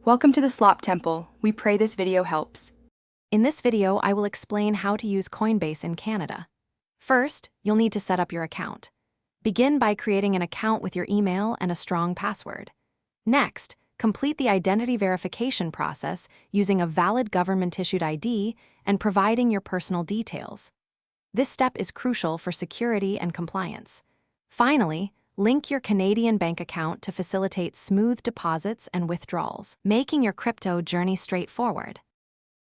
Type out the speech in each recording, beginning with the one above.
Welcome to the Slop Temple. We pray this video helps. In this video, I will explain how to use Coinbase in Canada. First, you'll need to set up your account. Begin by creating an account with your email and a strong password. Next, complete the identity verification process using a valid government-issued ID and providing your personal details. This step is crucial for security and compliance. Finally, link your Canadian bank account to facilitate smooth deposits and withdrawals, making your crypto journey straightforward.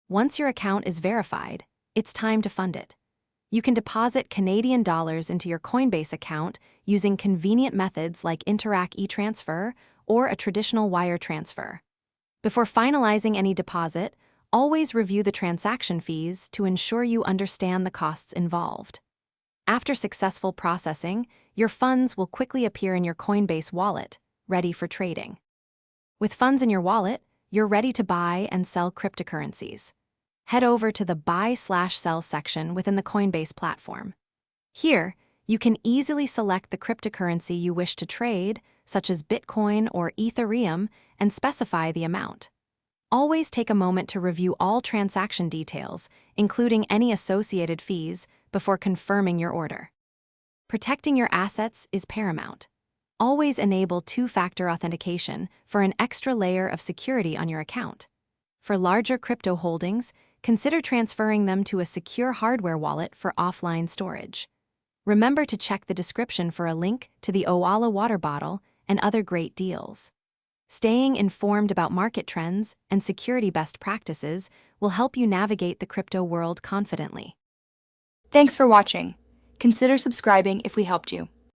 Once your account is verified, it's time to fund it. You can deposit Canadian dollars into your Coinbase account using convenient methods like Interac e-transfer or a traditional wire transfer. Before finalizing any deposit, always review the transaction fees to ensure you understand the costs involved. After successful processing, your funds will quickly appear in your Coinbase wallet, ready for trading. With funds in your wallet, you're ready to buy and sell cryptocurrencies. Head over to the Buy/Sell section within the Coinbase platform. Here, you can easily select the cryptocurrency you wish to trade, such as Bitcoin or Ethereum, and specify the amount. Always take a moment to review all transaction details, including any associated fees, before confirming your order. Protecting your assets is paramount. Always enable two-factor authentication for an extra layer of security on your account. For larger crypto holdings, consider transferring them to a secure hardware wallet for offline storage. Remember to check the description for a link to the Owala water bottle and other great deals. Staying informed about market trends and security best practices will help you navigate the crypto world confidently. Thanks for watching. Consider subscribing if we helped you.